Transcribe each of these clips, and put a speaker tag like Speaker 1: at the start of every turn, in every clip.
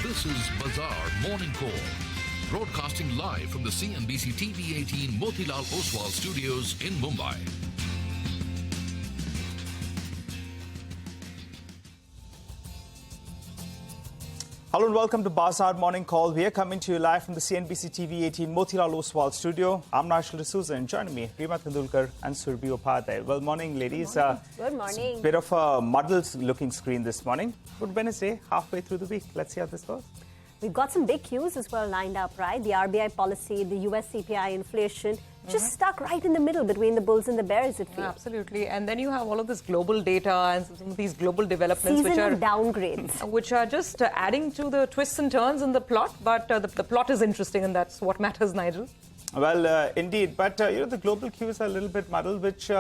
Speaker 1: This is Bazaar Morning Call, broadcasting live from the CNBC TV 18 Motilal Oswal studios in Mumbai.
Speaker 2: Hello and welcome to Bazaar Morning Call. We are coming to you live from the CNBC TV 18 Motilal Oswal studio. I'm Narshil D'Souza and joining me, Rima Tendulkar and Surbi Upadhyay. Well, morning, ladies.
Speaker 3: Good morning.
Speaker 2: Bit of a muddled looking screen this morning. Good Wednesday, halfway through the week. Let's see how this goes.
Speaker 3: We've got some big cues as well lined up, right? The RBI policy, the US CPI inflation, just stuck right in the middle between the bulls and the bears, it feels.
Speaker 4: Absolutely. And then you have all of this global data and some of these global developments
Speaker 3: which are downgrades.
Speaker 4: Which are just adding to the twists and turns in the plot. But the plot is interesting, and that's what matters, Nigel.
Speaker 2: Well, indeed. But, the global cues are a little bit muddled, which,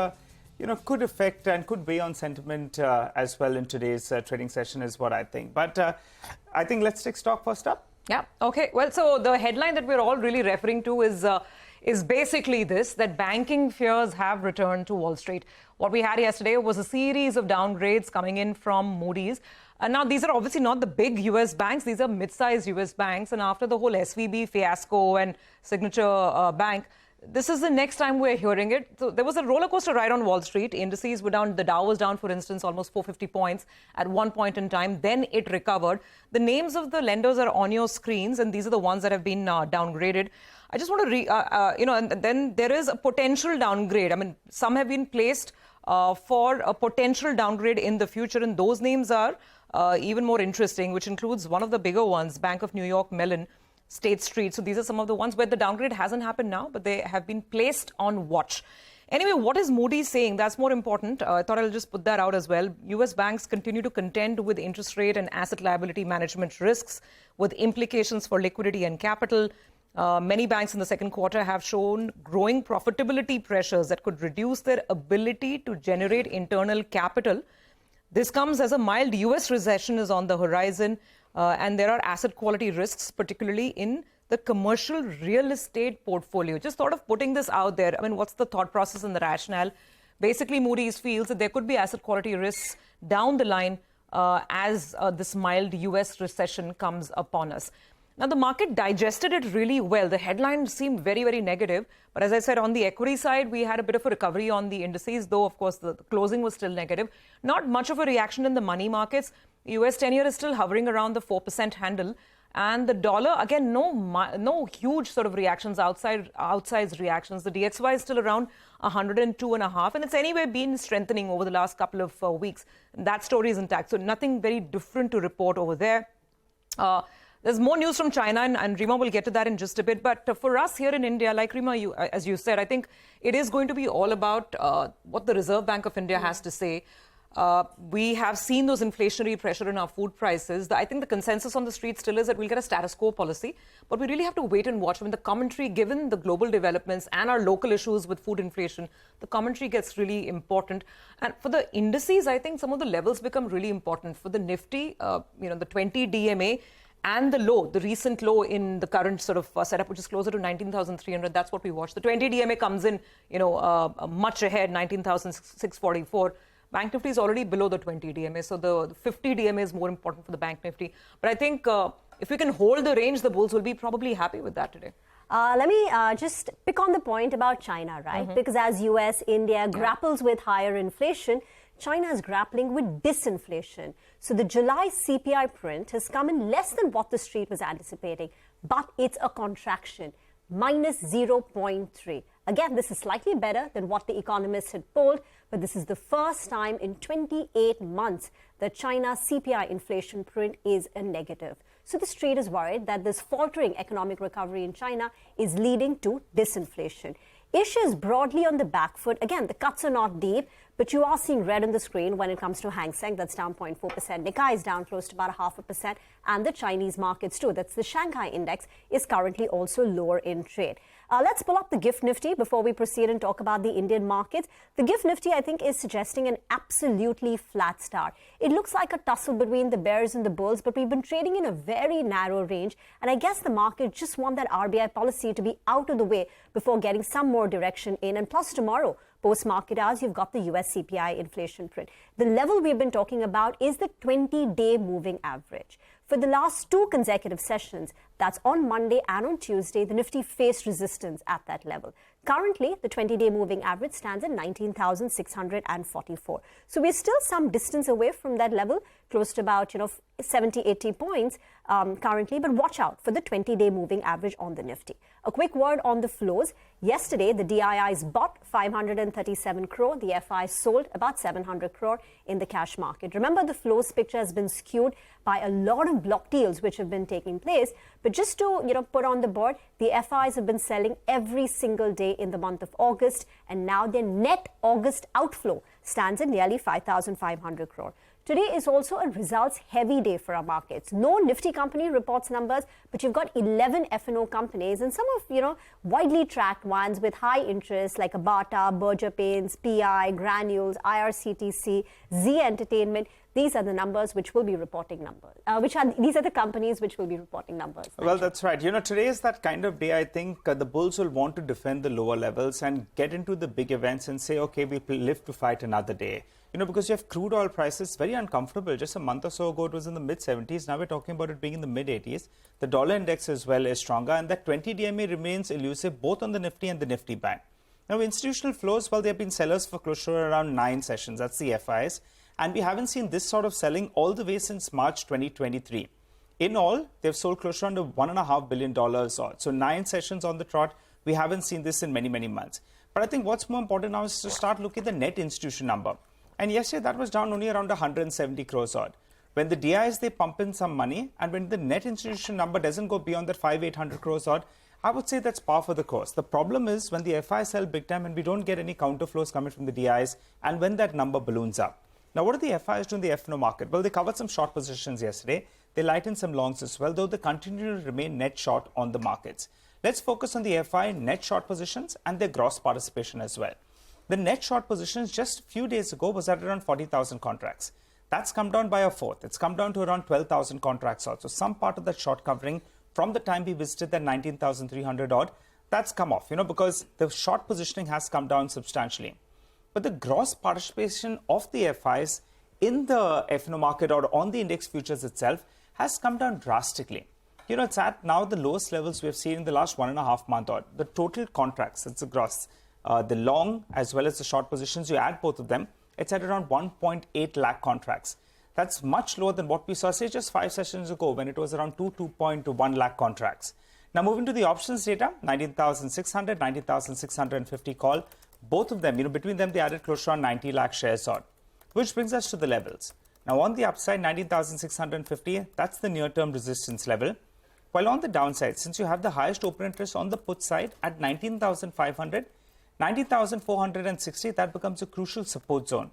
Speaker 2: could affect and could weigh on sentiment as well in today's trading session is what I think. But I think let's take stock first up.
Speaker 4: Yeah. Okay. Well, so the headline that we're all really referring to is basically this, that banking fears have returned to Wall Street. What we had yesterday was a series of downgrades coming in from Moody's. And now, these are obviously not the big U.S. banks. These are mid-sized U.S. banks. And after the whole SVB fiasco and Signature Bank, this is the next time we're hearing it. So there was a roller coaster ride on Wall Street. Indices were down. The Dow was down, for instance, almost 450 points at one point in time. Then it recovered. The names of the lenders are on your screens, and these are the ones that have been downgraded. I just want to, and then there is a potential downgrade. I mean, some have been placed for a potential downgrade in the future, and those names are even more interesting, which includes one of the bigger ones, Bank of New York Mellon, State Street. So these are some of the ones where the downgrade hasn't happened now, but they have been placed on watch. Anyway, what is Moody saying? That's more important. I thought I'll just put that out as well. U.S. banks continue to contend with interest rate and asset liability management risks with implications for liquidity and capital. Many banks in the second quarter have shown growing profitability pressures that could reduce their ability to generate internal capital. This comes as a mild U.S. recession is on the horizon, and there are asset quality risks, particularly in the commercial real estate portfolio. Just thought of putting this out there. I mean, what's the thought process and the rationale? Basically, Moody's feels that there could be asset quality risks down the line as this mild U.S. recession comes upon us. Now, the market digested it really well. The headline seemed very, very negative. But as I said, on the equity side, we had a bit of a recovery on the indices, though, of course, the closing was still negative. Not much of a reaction in the money markets. US 10-year is still hovering around the 4% handle. And the dollar, again, no huge sort of reactions, outsized reactions. The DXY is still around 102.5. And it's anyway been strengthening over the last couple of weeks. That story is intact. So nothing very different to report over there. There's more news from China, and Rima will get to that in just a bit. But for us here in India, like Rima, as you said, I think it is going to be all about what the Reserve Bank of India has to say. We have seen those inflationary pressure in our food prices. I think the consensus on the street still is that we'll get a status quo policy. But we really have to wait and watch. I mean, the commentary, given the global developments and our local issues with food inflation, the commentary gets really important. And for the indices, I think some of the levels become really important. For the Nifty, the 20 DMA, and the low, the recent low in the current sort of setup, which is closer to 19,300. That's what we watch. The 20 DMA comes in, much ahead, 19,644. Bank Nifty is already below the 20 DMA. So the 50 DMA is more important for the Bank Nifty. But I think if we can hold the range, the bulls will be probably happy with that today.
Speaker 3: Let me just pick on the point about China, right? Because as US, India grapples with higher inflation, China is grappling with disinflation. So the July CPI print has come in less than what the street was anticipating, but it's a contraction, minus 0.3. Again, this is slightly better than what the economists had polled, but this is the first time in 28 months that China's CPI inflation print is a negative. So the street is worried that this faltering economic recovery in China is leading to disinflation. Asia is broadly on the back foot. Again, the cuts are not deep, but you are seeing red on the screen when it comes to Hang Seng. That's down 0.4%. Nikkei is down close to about 0.5%. And the Chinese markets too. That's the Shanghai index is currently also lower in trade. Let's pull up the GIFT Nifty before we proceed and talk about the Indian market. The GIFT Nifty, I think, is suggesting an absolutely flat start. It looks like a tussle between the bears and the bulls, but we've been trading in a very narrow range. And I guess the market just want that RBI policy to be out of the way before getting some more direction in. And plus tomorrow, Post-market hours, you've got the US CPI inflation print. The level we've been talking about is the 20-day moving average. For the last 2 consecutive sessions, that's on Monday and on Tuesday, the Nifty faced resistance at that level. Currently, the 20-day moving average stands at 19,644. So we're still some distance away from that level, close to about 70, 80 points currently. But watch out for the 20-day moving average on the Nifty. A quick word on the flows. Yesterday, the DIIs bought 537 crore. The FIs sold about 700 crore in the cash market. Remember, the flows picture has been skewed by a lot of block deals which have been taking place. But just to put on the board, the FIs have been selling every single day in the month of August, and now their net August outflow stands at nearly 5,500 crore. Today is also a results-heavy day for our markets. No Nifty company reports numbers, but you've got 11 F&O companies and some of, widely tracked ones with high interest like Bata, Berger Paints, PI, Granules, IRCTC, Z Entertainment. These are the numbers which will be reporting numbers. These are the companies which will be reporting numbers.
Speaker 2: Well, that's right. Today is that kind of day, I think, the bulls will want to defend the lower levels and get into the big events and say, okay, we live to fight another day. Because you have crude oil prices very uncomfortable. Just a month or so ago, it was in the mid-70s. Now we're talking about it being in the mid-80s. The dollar index as well is stronger, and that 20 DMA remains elusive both on the Nifty and the Nifty Bank. Now, institutional flows, well, they have been sellers for close to around 9 sessions. That's the FIs. And we haven't seen this sort of selling all the way since March 2023. In all, they've sold close to under $1.5 billion odd. So 9 sessions on the trot. We haven't seen this in many, many months. But I think what's more important now is to start looking at the net institution number. And yesterday, that was down only around 170 crores odd. When the DIs, they pump in some money, and when the net institution number doesn't go beyond that 500-800 crores odd, I would say that's par for the course. The problem is when the FIs sell big time and we don't get any counter flows coming from the DIs, and when that number balloons up. Now, what do the FIs do in the F&O market? Well, they covered some short positions yesterday. They lightened some longs as well, though they continue to remain net short on the markets. Let's focus on the FI net short positions and their gross participation as well. The net short positions just a few days ago was at around 40,000 contracts. That's come down by a fourth. It's come down to around 12,000 contracts odd. So some part of that short covering from the time we visited that 19,300 odd, that's come off, because the short positioning has come down substantially. But the gross participation of the FIs in the F&O market or on the index futures itself has come down drastically. It's at now the lowest levels we have seen in the last 1.5 months odd. The total contracts, it's the gross. The long as well as the short positions, you add both of them, it's at around 1.8 lakh contracts. That's much lower than what we saw, say, just 5 sessions ago when it was around 2.1 lakh contracts. Now, moving to the options data, 19,600, 19,650 call. Both of them, between them, they added close to around 90 lakh shares odd, which brings us to the levels. Now, on the upside, 19,650, that's the near-term resistance level. While on the downside, since you have the highest open interest on the put side at 19,500, 90,460, that becomes a crucial support zone.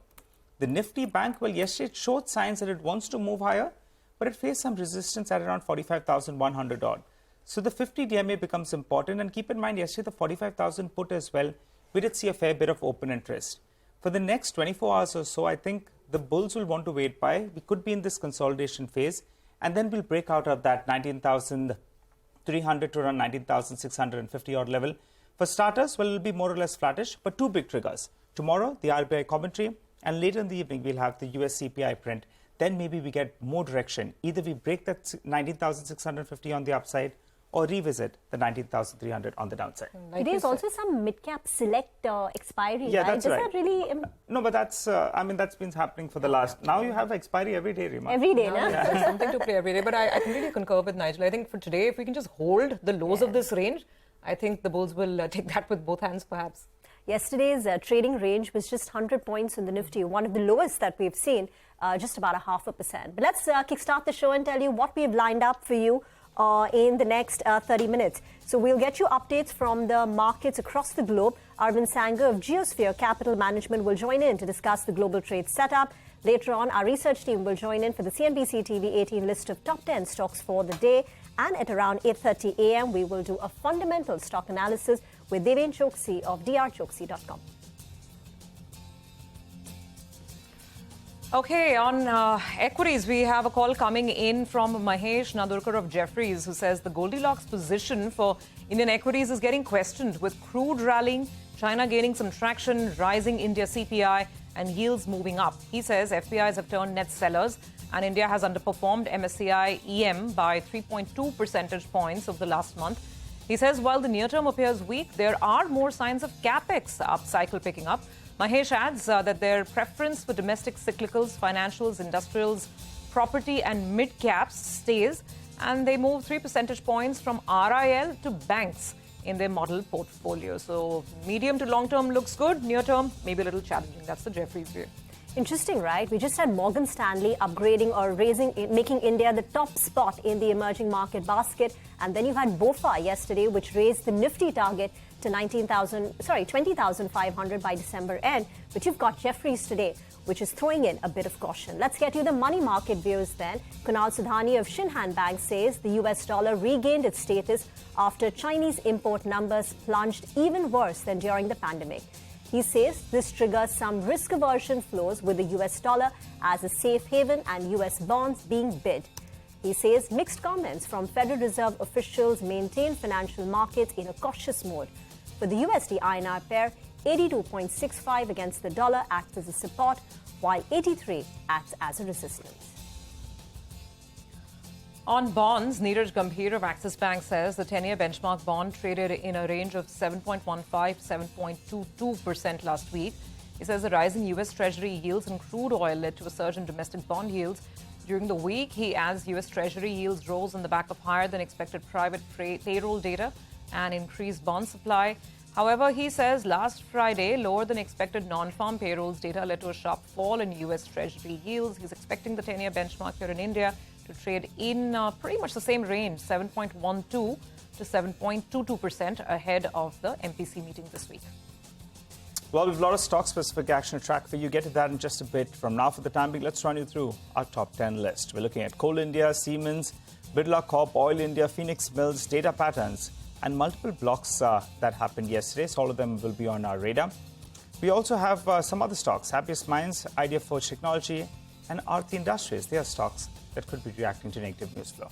Speaker 2: The Nifty Bank, well, yesterday it showed signs that it wants to move higher, but it faced some resistance at around 45,100 odd. So the 50 DMA becomes important, and keep in mind, yesterday the 45,000 put as well, we did see a fair bit of open interest. For the next 24 hours or so, I think the bulls will want to wait by. We could be in this consolidation phase, and then we'll break out of that 19,300 to around 19,650 odd level. For starters, well, it'll be more or less flattish, but 2 big triggers. Tomorrow, the RBI commentary, and later in the evening, we'll have the US CPI print. Then maybe we get more direction. Either we break that 19,650 on the upside or revisit the 19,300 on the downside.
Speaker 3: There's also some mid-cap select expiry,
Speaker 2: yeah,
Speaker 3: right?
Speaker 2: That's right.
Speaker 3: That really...
Speaker 2: No, but that's, that's been happening for the last... Now you have expiry every day, Rima.
Speaker 3: Every day, no?
Speaker 4: Yeah. There's something to play every day. But I completely concur with Nigel. I think for today, if we can just hold the lows of this range, I think the bulls will take that with both hands, perhaps.
Speaker 3: Yesterday's trading range was just 100 points in the Nifty, one of the lowest that we've seen, just about 0.5%. But let's kickstart the show and tell you what we've lined up for you in the next 30 minutes. So we'll get you updates from the markets across the globe. Arvind Sanger of Geosphere Capital Management will join in to discuss the global trade setup. Later on, our research team will join in for the CNBC TV 18 list of top 10 stocks for the day. And at around 8:30 a.m., we will do a fundamental stock analysis with Deven Choksi of drchoksi.com.
Speaker 4: Okay, on equities, we have a call coming in from Mahesh Nadurkar of Jefferies, who says the Goldilocks position for Indian equities is getting questioned with crude rallying, China gaining some traction, rising India CPI, and yields moving up. He says FPIs have turned net sellers, and India has underperformed MSCI EM by 3.2 percentage points over the last month. He says while the near term appears weak, there are more signs of capex upcycle picking up. Mahesh adds that their preference for domestic cyclicals, financials, industrials, property, and mid caps stays, and they move 3 percentage points from RIL to banks in their model portfolio. So medium to long term looks good, near term maybe a little challenging. That's the Jefferies view.
Speaker 3: Interesting, right? We just had Morgan Stanley upgrading or making India the top spot in the emerging market basket. And then you had BofA yesterday, which raised the Nifty target to 20,500 by December end. But you've got Jefferies today, which is throwing in a bit of caution. Let's get you the money market views then. Kunal Sudhani of Shinhan Bank says the US dollar regained its status after Chinese import numbers plunged even worse than during the pandemic. He says this triggers some risk aversion flows with the US dollar as a safe haven and US bonds being bid. He says mixed comments from Federal Reserve officials maintain financial markets in a cautious mode. For the USD INR pair, 82.65 against the dollar acts as a support, while 83 acts as a resistance.
Speaker 4: On bonds, Neeraj Gambhir of Axis Bank says the 10-year benchmark bond traded in a range of 7.15 to 7.22% last week. He says the rise in U.S. Treasury yields and crude oil led to a surge in domestic bond yields. During the week, he adds U.S. Treasury yields rose on the back of higher than expected private payroll data and increased bond supply. However, he says last Friday, lower than expected non-farm payrolls data led to a sharp fall in U.S. Treasury yields. He's expecting the 10-year benchmark here in India to trade in pretty much the same range, 7.12 to 7.22% ahead of the MPC meeting this week.
Speaker 2: Well, we've a lot of stock-specific action to track for you. Get to that in just a bit. From now, for the time being, let's run you through our top 10 list. We're looking at Coal India, Siemens, Birla Corp, Oil India, Phoenix Mills, data patterns, and multiple blocks that happened yesterday. So all of them will be on our radar. We also have some other stocks, Happiest Minds, Idea Forge Technology, and Aarti Industries. They are stocks that could be reacting to negative news flow.